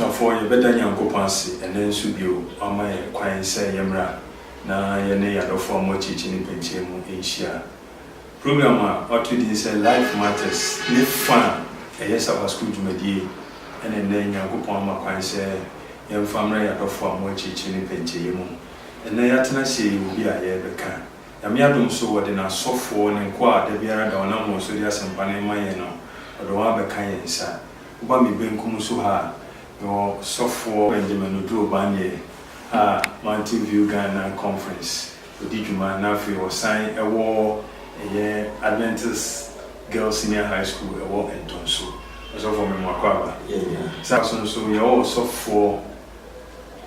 for you better Yanko Pansy and then Subio on my quiet say Yamra. Na yene ya dofo mo chichi ni penche mu Asia program ought to be say life matters ne fa yes our school jumadi ene ne Nyankopon ma kwan say yem famra ya dofo mo chichi ni penche mu ene ya tena se obi a ye beka ya me adom so wode na sofo ne kwa da biara da ona mo so dia sempa ne maye no odo wa beka yen sa uba mi benkum so ha no sofo Benjamin Oduro banye Mountain View Ghana Conference. Odijuma Nafi was signed a war Adventist Girls Senior High School a war in Tonso. Also for me Makwaba. So we also for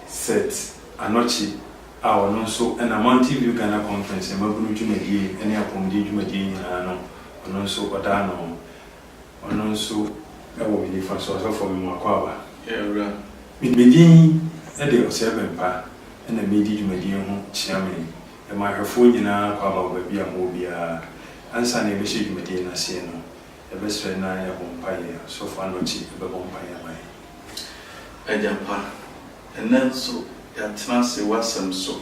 set Anochi our non so and a Mountain View Ghana Conference and Mabunu Jumadi any upon the Jumadi and also Odano or non so I will be different so for me Makwaba. Ede osebe mpa na medi dwumadi ho chiame e ma hwefo nyina kwa ba ba bia mo bia ansa na ebe hye dwumadi na se no ebe sre na ya bompaye so fa no chi ebe bompaye mai ejapa enenso ya transe wasam so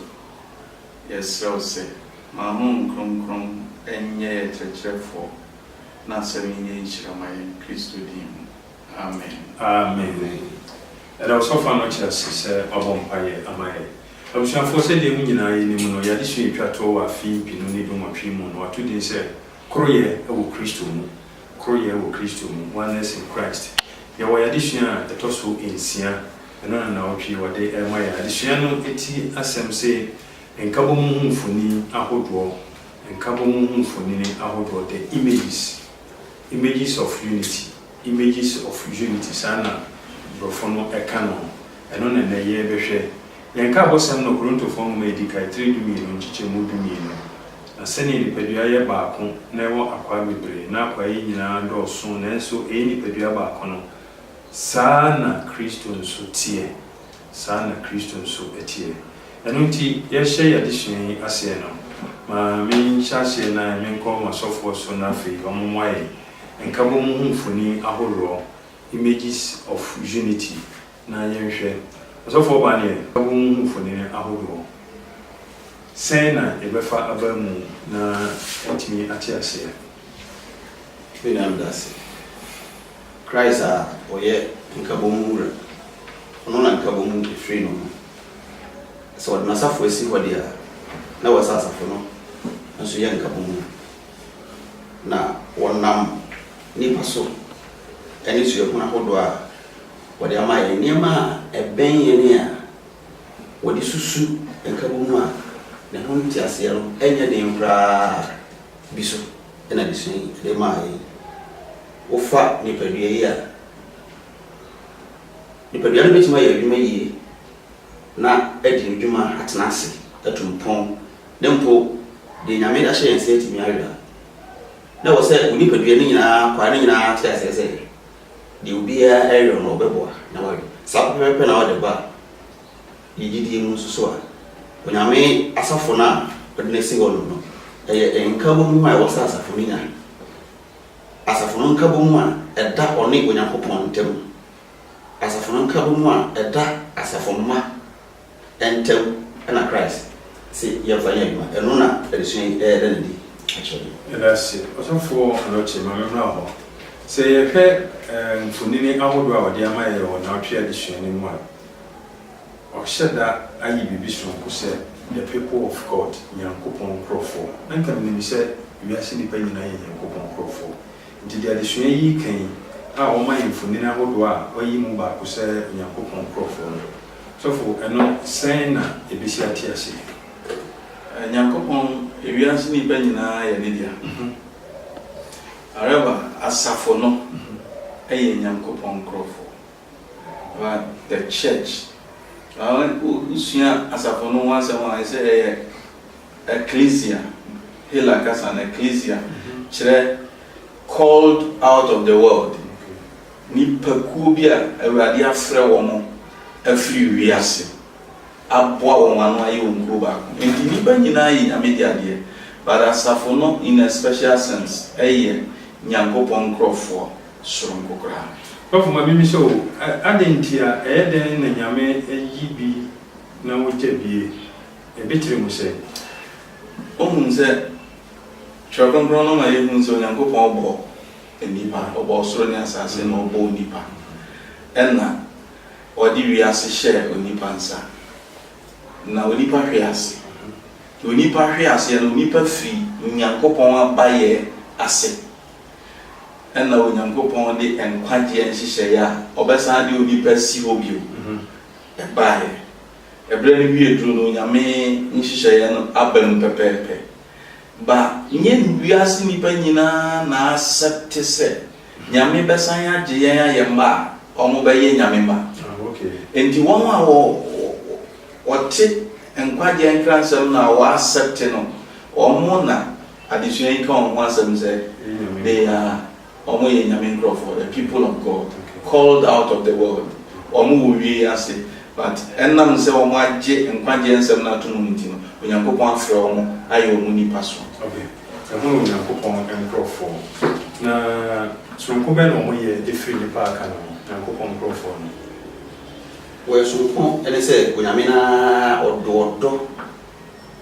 yes se ma hon kron enye tretrefo na se nye nchira mai Kristo dim amen. And also found not just a bompaye am I. I was for said the Munina in the Yadishi Plateau, a fee, Pinoni, Duma Pimon, or 2 days, Croye, O Christum, Croye, O Christum, oneness in Christ. There were addition at also in Sia, and on our pure day, and my additional 80 as say, and Kabomun Funi, Ahodro, and Kabomun Funi, Ahodro, the images of unity, Sana. Profono ekano eno na na ye behwe yenka bosam no Korinto fon medical 3 dumi no chiche mu dumi no na sene ni pedua ye baako na ewo akwa bebre na akwa yi nyina ndo so na enso ni pedua baako no sana Kristo nso tie sana Kristo nso etie eno nti ye hye addition ase no ma mi chase na mi nko masofo so na fe omwaye enka bo mu mfuni ahoro images of unity na yenhwe so for banye abun mfoni ahodo sen na ebefa abamu na etimi atiase benamdase Christ oye nkabomu re ono na nkabomu free no so na safo esi hodia na wasasafo no nso ye nkabomu na wonam nipa so eni so yakuna hodo a wode amaye niema eben ye ne a wode susu nkabomu a ne ho ntiase no enya de nkra biso ena de sin de mai ofa ni pedua yi a ni pedua no betima ya adwuma yi na edi adwuma atenase atumpon dempo de nyame da hye ense etimi aweda na wo se oni pedua ni nyina kwa ni nyina tiase se de ubia area no beboa na wa sapepe na wa de ba yigidi mu suso a onyame asafo na odne si wonu no enkabomu a wasa asafo ni nya asafo no nkabomu a eda oni onyankopon ntem asafo no nkabomu a eda asafo ma entem na Christ si yefanya ma eno na edition denedi actually that's it asafo anoche mamemra ho say yefe mfunini ahodo a wode amaye wo na otwe edition ni mu a osheda ayi bibi sonko se the people of God Nyankopon krofo nanka mi se wiase ni panyi na Nyankopon krofo nti de adesua yi kan a o ma mfunini ahodo a oyi mu ba ko se Nyankopon krofo so for eno sen na ebisi atiase Nyankopon wiase ni panyi na ya ne dia araba asafo no eye Nyankopon krofo wa the church usia asafo no wansa wa say ecclesia hela kasa na ecclesia chere called out of the world ni paku bia awurade afre wo mo afri wiase aboa wo anu aye onko ba enti ni ba nyina yi amedia de but asafo no in a special sense eye Nyankopon krofo soronko kra Of my mimi so I didn't hear Eden and Yame ye be no be a bit you say. Said, Children grown on my even so young go for in Nipa or Bosronia assassin or Bo Nipa. Enna, or do we ask a share on Nipansa? Now Nipa Rias. You Nipa Rias, and Nipa fee, Yankopon by asset. Enna when Yankopon the and Quanti and Shishaya, or Bassadi will be perceived you. A buyer. A brand new drew Yame, Nishayan, Abel Pepe. But yen we ask me penina na accept say. Yame Bassaya, Jaya Yamba, or Mobile Yamima. Okay. And the one or tit and Quanti and Cransel now accepting or Mona, additional come once and say they are Omoy Yamin Crawford, the people of God, called out of the world. Omu we ask it. But enam se o ma je nkwaje nsem na tunu ntino onyankopon afre o mo ayo mu ni paso. Okay. Ehunu onyankopon enkrofo. Na sonko be no mo ye efiri ni pa aka no onyankopon enkrofo no. We sonko ene se onyamina odo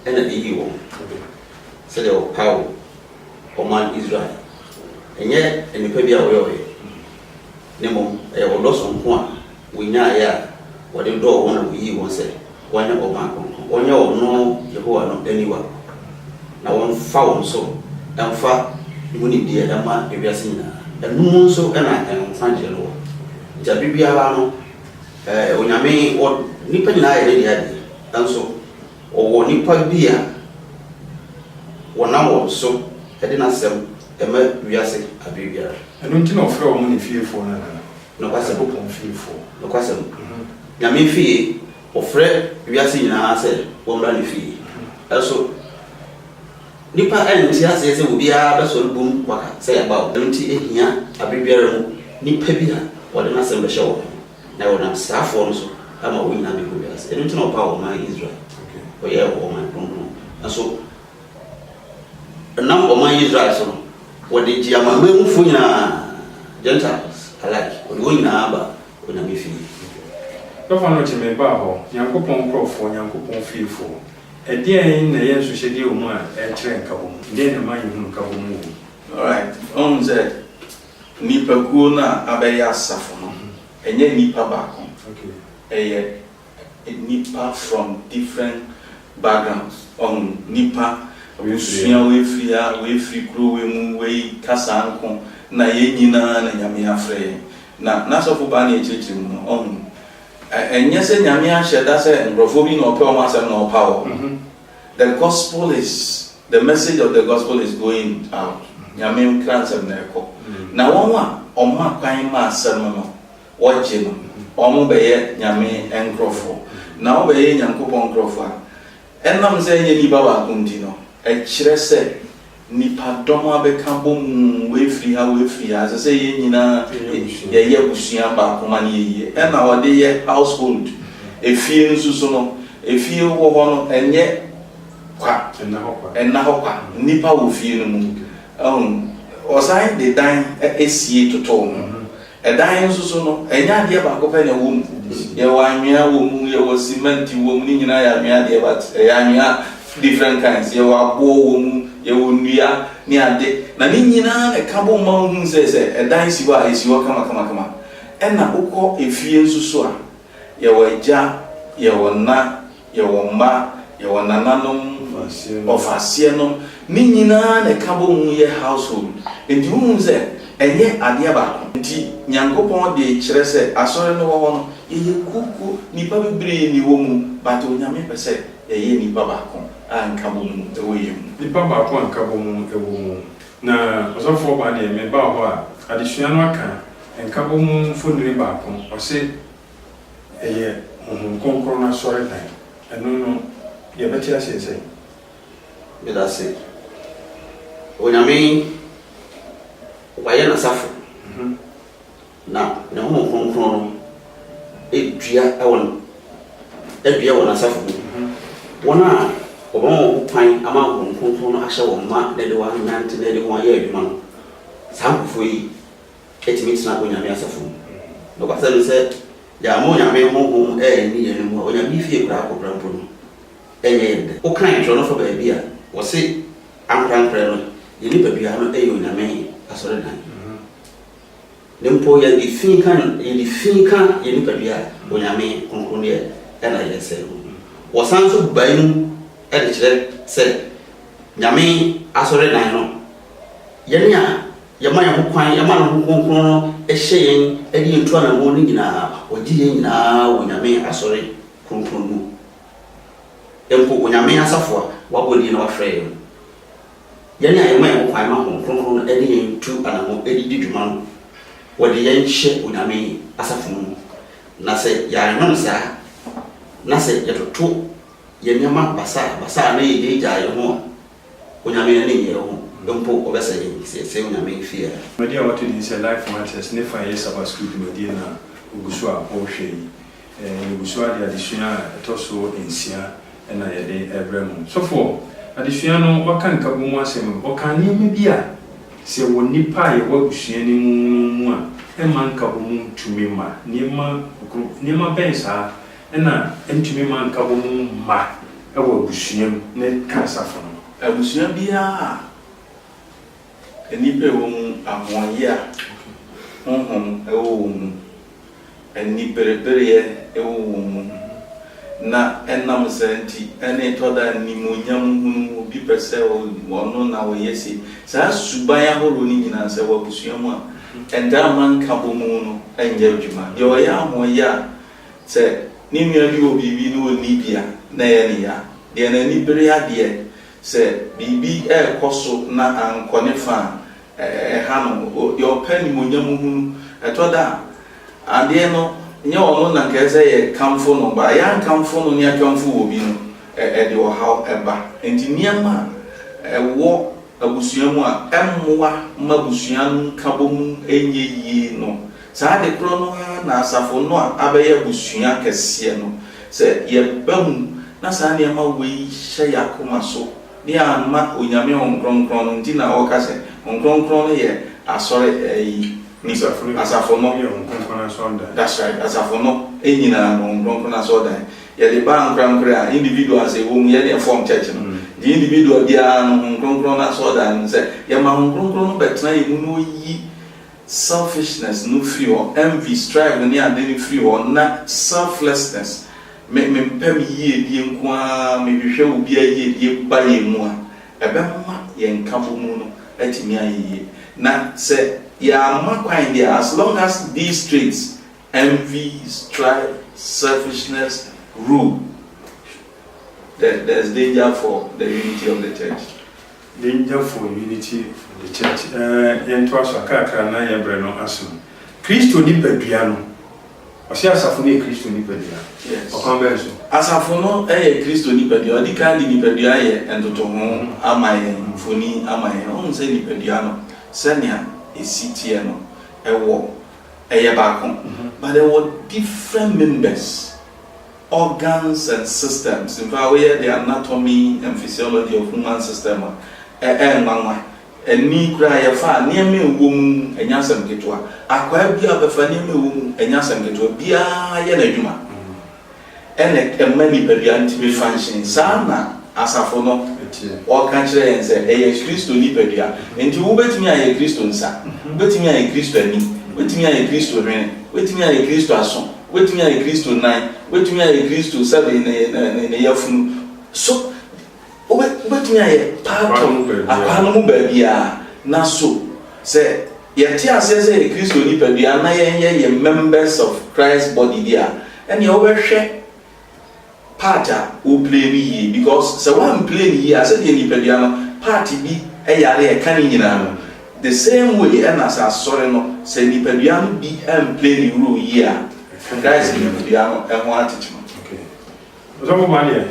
ene de yi wo. Okay. Se de o pawo o man Israel. Enye enipa bia wo ye. Nemo e odo sonko a we nya ya what the door one of ye was said, one of my one your no Jehovah no anywhere. Now one found so, and far you need the other man if you are seen, and no so and I can find you. It's a Bibiano, when I mean what Nippon and I already had, and so, or Nippon beer. One hour so, I didn't say, and we are saying a Bibia. I don't know if you're only fearful. No, that's a book on fearful. No question. Yami fee or Fred, we are seeing our said, one run fee. Also, Nipa and Tia says it will be a vessel boom, what say about 20 here, a baby, Nipabia, or the Nassam show. Now, when I'm staff also, I'm a winner because I don't know power my Israel. Or yeah, or my problem. And so, a number of my Israel, so what did Yamamu Funa Gentiles alike, or going number when I'm fee. Governor Jimmy Baho, Yankopon Crawford, Yankopon fearful. A dear in the Yansu Shady Oma, a train cabum, then a man who cabum. All right, on the Nipa Guna Abaya Safon, and yet Nipa Bacon. Okay. A Nipa from different backgrounds. On Nipa, we free crew, we Casanco, Nayena, and Yamia Frey. Now, Nasa Fubani teaching on. And yes, Yamia said that's a Rofobi no power no power. The gospel is the message of the gospel is going out. Yamim clans and echo. Now, one on my kind master, watching, Omo Yami and Crofo. Now, Bay Yankopon Crofa. And I'm saying, Libaba Kuntino, a chrese. Nipa doma be kambo we free as I say nyina ye busua ba komani ye e na wode ye household e fie nsusu no e fie wo ho no enye kwa enna ho kwa nipa wo fie no mu osan de dan esie toto no e dan nsusu no enya de ba ko pe na wo mu ye wa anwea wo mu ye wo cement wo mu ni nyina ya anwea de ba e anwea different kinds ye wa bo wo mu ye wonua ni ade na ni nyina e ka bo ma hu se edan si wa esi wa kama ena ukọ efie nsusu a ye wa ja ye wona ye womma ye wona nanom ofasie no ni nyina na ka bo hu ye household enti hu se enye ade ba enti nyankopon de kire se asore no wo no ye kuku nipa bebre ni wo mu but onyame pese ye nipa ba ko anka bo mu e wo ye mu nipa ba ko anka bo mu e wo mu na osofo ba na me ba ho a adesua no aka anka bo mu fonire ba ko o se eye konkro na sore dan eno no ye beti ase me da se onyame wa ye na safo na ne ho konkro no edua wona safo wona obo pan ama konkro no ahye wo ma na de wa nante na de wa ye adwuma no sampofo yi etimi tsena onyame asafo no kwasa no se ya mo nyame honhom ni yene mu o nyame fie kura akopra mpono yende o kan tro no fo ba bia wo se ankrankra no ye nipa bia no o nyame asore dan nempo ye di fin kan ye nipa bia o nyame konkron ye na ye se wo san so ba nu de kire se nyame asore dan no ye nya yama ya kwan yama no konkron no ehye yen edi ntu na mo ni nyina ogi yen nyina wo nyame asore konkron mu empo wo nyame asafo wa bodi na wa frɛ yen yama ya kwan ma konkron no edi yen ntu na mo edi didwuma no wo de yen hye wo nyame asafo mu na se ya nyon sa na se yetoto yen nyama basa na ye gya ye ho wo nyame ne ye ho mpo obesa yin se nyame fia media what did say life matters ne fa yes about school media na ogusu a ohwe ogusu a de adesua etoso ensia na ye de ebrem so for adesua no waka nka bo mu asem waka ne me bia se wo nipa ye wagusua ni mu a e man ka bo mu tumi ma ne ma pensa na entumi man ka bo mu ma e wagusua ne kasafo no abusua bia enipe wo mu amoya honhom ewo mu eniperepere ewo mu na enam senti ene toda ni monyam hunu bi pese ono na wo yesi sa suban ahoro ni nyina se wo abusua mu a enda man ka bo mu no enye adwuma de o ya amoya se ni nua bi obibi no oni bia na ye ne ya de na ni bere ade se bibi koso na ankone fa hanu yo pani monyam hunu etoda ade no nye ono na keze ye kamfo no ba ya kamfo no nya kamfo obi no de o ha eba enti niama wo abusua mu a emmoa mabusua no kabom enye yi no saa de kro no na asafo no a abeye abusua kese no se ye bam na saa niama we hye yakoma so ni amma onyame onkronkron nti na o ka se onkronkron ye asore ni asafo no onkronkron so da that's right asafo no enyina no onkronkron so da ye de ba onkronkron individuals e wo mu ye de form church no the individual dia no onkronkron so da se ye ma onkronkron betna ye mu no yi selfishness no free or envy strive ni ade free or na selflessness me pem yie die nkoa me hwehwe obi ayie die ba ye mu a ebemma ye nkabo mu no atimi ayie na se ya makwan dia as long as these traits envy strife selfishness rule there's danger for the unity of the church. Danger for unity of the church yento aso akakra na ye bre no aso Kristo ni padua no Osia asafo ni Kristo ni padua. Yes. Okambenso. Asafo no Kristo ni padua. Odi kan ni padua ye entoto ho amaye mfoni amaye. On se ni padua no. Senia esitie no ewo eye baako. But there were different members, organs and systems. In fact, we the anatomy and physiology of human system. Mama. Eni kura ya fa niame wo mu enyasam ketwa akwa bia befa niame wo mu enyasam ketwa bia ya na adwuma ene emani padua ntimi function sana asafo no o kan kire yen se Kristo ni padua enti wo betimi aye Kristo nsa betimi aye Kristo ani betimi aye Kristo hwene betimi aye Kristo aso betimi aye Kristo nan betimi aye Kristo sabe ne yafunu so obetumi aye part of akwano mu baabia na so say yeti asese Kristo ni padua na ye members of Christ body dia and you obehwe part o play bi because so one play ni asese ni padua no part bi eyare e kan nyina no the same way and as asore no say ni padua no bi play the role here Christ ni padua no e ho atechimo okay so mo mania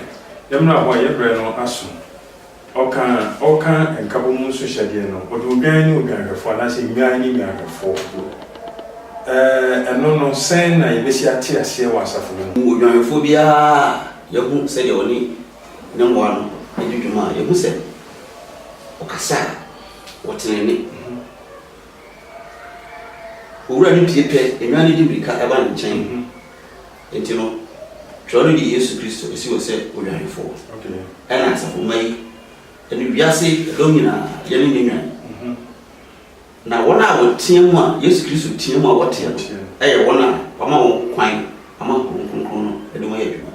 yemna ho ye bre no aso oka enkabo mu so hyade no odo odwan ni odwanhwefo na se nwan ni nwanhwefo eno no sen na yebesi ate ase wa asafo no odwanhwefo bia yehu se de oni ne mwa no edwuma yehu se okasa wotenene owura ni piepe enwa ni di brika eba ne nkyɛn enti no tworo di Yesu Kristo esi wo sɛ odwanfo okay ɛna asafo mai ɛne wiase domina yɛne ne nwan na wona wo tie mu a Yesu Kristo tie mu a wote no ɛyɛ wona ama wo kwan ama kronkron no ɛde wo yɛ adwuma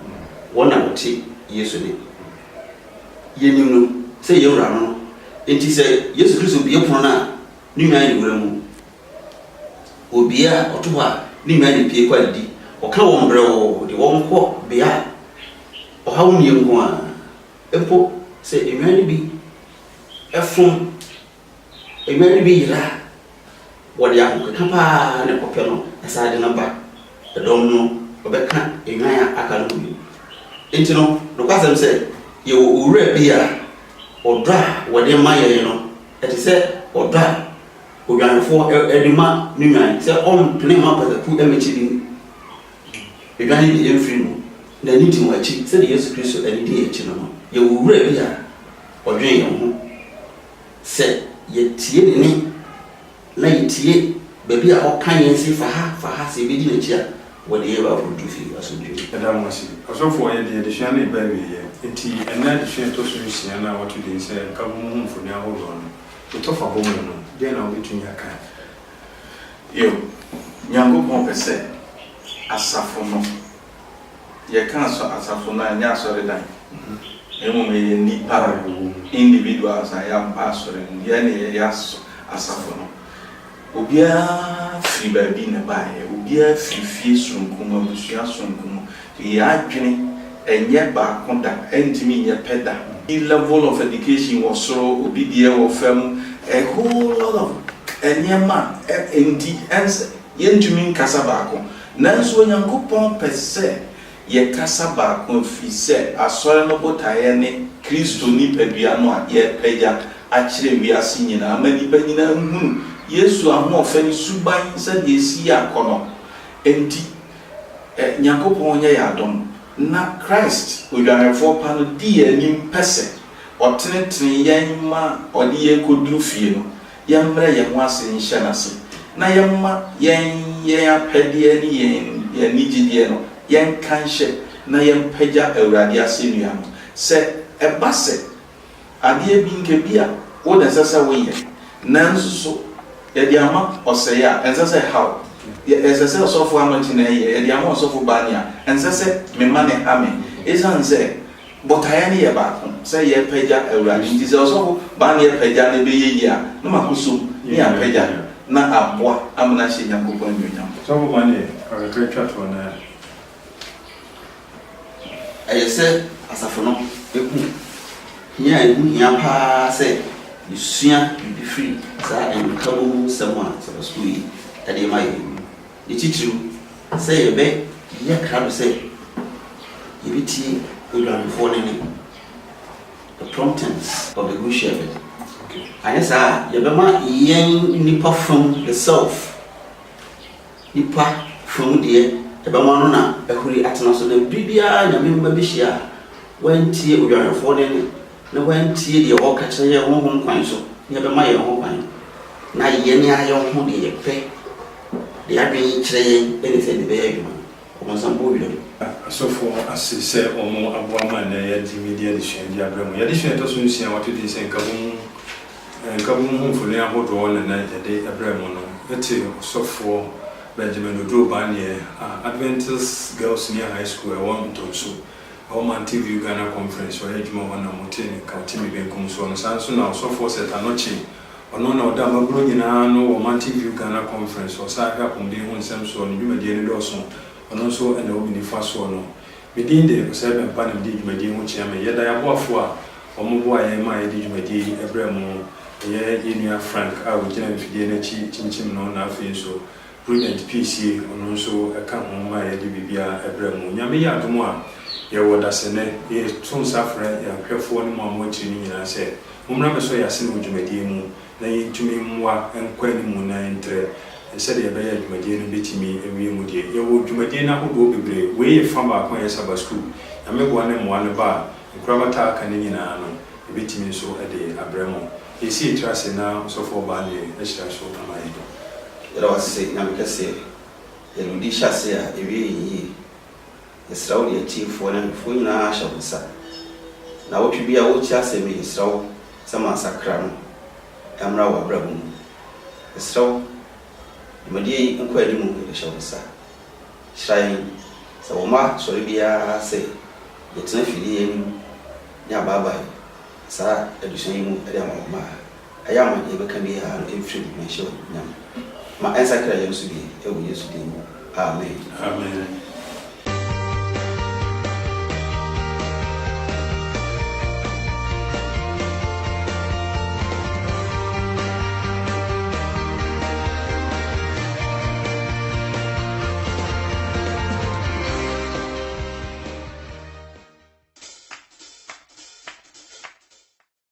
wona wote Yesu ne yenim no sɛ yɛwura no enti sɛ Yesu Kristo bie pono na ne nwan ne wura mu obia ɔto ha ne nwan ne pie kwa didi ɔka wɔn brɛ wɔ de wɔn kɔ bea ɔha wo nie nko a epo sɛ enwan ne bi ɛfom enwan ne bi yira wɔde akɔka paa ne kɔpɛ no ɛsa de no ba ɛdɔm no ɔbɛka enwan a aka no bi enti no nokwasɛm sɛ yɛwɔ owura bi a ɔdɔ a wɔde ma yɛn no ɛte sɛ ɔdɔ a odwanfoɔ ɛde ma ne nwan sɛ ɔmpene ma pataku ɛmɛkyi bi edwan bi emfiri no na ni ti mu akyi sɛ Yesu Kristo ani di akyi no yɛwɔ owura bi a ɔdwen yɛn ho sɛ yɛtie ne na yɛtie baabi a ɔka yɛn si fa ha sɛ ebedi n'akyi a wɔde yɛ ba produce fi asomdwe ɛda mo ase asɔfo yɛ de sua ne ba wie nti ɛna de sua to so sia na wɔto de sɛ ka mo hu mfoni ahodoɔ no ɔtɔfa bɔ mu no deɛ na wobɛtumi aka yo nyankopɔn pɛ sɛ asafo no yɛka so asafo no anya asɔre dan emu me nipa individuals a yampa asɔre no yɛ ne yɛ asafo no obiara firi baabi na baayɛ obiara firi fie sonkom abusua sonkom yɛ adwene ɛnyɛ baako da ɛntimi nyɛ pɛ da level of education wɔ soro obi deɛ wɔ fam a whole lot of ɛnyɛma ɛnti ɛnsɛ yɛntumi nkasa baako nanso Onyankopɔn pɛ sɛ yɛkasa baako fi sɛ asɔre no botaeɛ ne Kristo nipadua no a yɛpɛgya akyerɛ wiase nyinaa ma nipa nyinaa nhunu Yesu ahoɔfɛ ne suban sɛ deɛ esi akɔ no enti Nyankopɔn nyɛ yɛ adom na Christ odwanfoɔ pa no di yɛn anim pɛ sɛ ɔtenetene yɛn ma ɔde yɛn kɔduru fie no yɛmmrɛ yɛn ho ase nhyɛ n'ase na yɛmma yɛn apɛdeɛ ne yɛn nigyedeɛ no yɛn kanhyɛ na yɛn pɛgya Awurade asɛnnua no sɛ ɛba sɛ adeɛ bi nke bi a wo de sɛ woyɛ nanso so yɛde ama ɔsɛe a ɛnsɛ sɛ how ɛnsɛ sɛ ɔsɔfo anɔkye na ɛyɛ yɛde ama ɔsɔfo bani a ɛnsɛ sɛ mema ne ame ɛsiane sɛ botaeɛ ne yɛ baako sɛ yɛpɛgya Awurade nti sɛ ɔsɔfo bani yɛpɛgya ne bɛyɛ yi a na makosom ne yɛapɛgya na aboa amana hyɛ Nyankopɔn anuonyam sɔfo bani ɔrekɛ twa to na ɛyɛ sɛ asafo no ehu hia paa sɛ yɛsua bibi firi saa ɛnkabo mu sɛm a sɛ school yi ɛde ma yɛ ne titiriw sɛ yɛ krado sɛ yɛbɛtie odwanfoɔ ne the promptings of the good shepherd ayɛ saa yɛbɛma yɛn nipa from the self nipa from deɛ yɛbɛma no na ahuri atena so na biribiara nyame mma bɛhyia a wɔntie odwanfoɔ ne na wɔntie deɛ ɔka kyerɛ yɛn ho kwan so na yɛbɛma yɛn ho kwan na yɛn ayɛ ho deɛ yɛpɛ deɛ adwene kyerɛ yɛn ɛne sɛ de bɛyɛ adwuma ɔmo nsɛm bɔ wiem asɔfo ase sɛ ɔmo aboa ma na yɛde media de sua di abrɛ mu yɛde sua to so nsia wɔto de sɛ nkabo mu mfoni ahodoɔ na yɛde abrɛ mu no ɛte ɔsɔfo Benjamin Odro Banye Adventist Girls Senior High School ɛwɔ Ntonso Oman TV Ghana Conference or Ejuma wana motini kautimi benkum so no sanso na osofo seta nochi ono na oda magro nyina no Oman TV Ghana Conference o sa ga pombi hu nsem so no dwumadie ne doso ono so ena obi ni fa so no medinde o sa be mpa na di dwumadie hu chia me yeda ya boafo a omobo aye ma ye di dwumadie ebre mu ye yenua Frank a wo gina mfidie na chi chimchim no na afi so Prudent PC ono so eka ho ma ye di bibia ebre mu nyame ya adomo a yɛwɔ dasene yɛ tun safra yɛ hwɛfoɔ ne mu amɔtiri ne nyinaa sɛ mumra me so yɛ ase no dwumadie mu na yɛntumi mmoa nkwa ne mu na ntrɛ sɛdeɛ yɛbɛyɛ dwumadie no bɛtumi awie mu deɛ yɛwɔ dwumadie no ahodoɔ bebree wei yɛ fa baako yɛ saba school yɛmɛboa ne mmoa no ba a nkorabata aka ne nyinaa no yɛbɛtumi nso de abrɛ mu yɛsi ɛtiri ase na sɔfoɔ baa ne ahyira so ama yɛ yɛrɛ wase nyame kɛseɛ yɛlodi hyɛ ase a ɛwie yie yɛsrɛ wo de atiefoɔ no afoɔ nyinaa hyɛ wo nsa na wotwe bi a wɔkyi asɛm yi yɛsrɛ wo sɛ mansakra no ɛmmra wɔ abrabɔ mu yɛsrɛ wo dwumadie yi nkɔ anim yɛhyɛ wo nsa hyira yɛn sɛ wɔma sɔre biara sɛ yɛtena fidie anim ne abaabae saa adusua yi mu ɛde ama wɔma ɛyɛ ama yɛbɛka biara no ɛmfiri mu na ɛhyɛ wo nyame ma ɛnsakra yɛn so bi ɛwɔ Yesu din mu amen. Amen.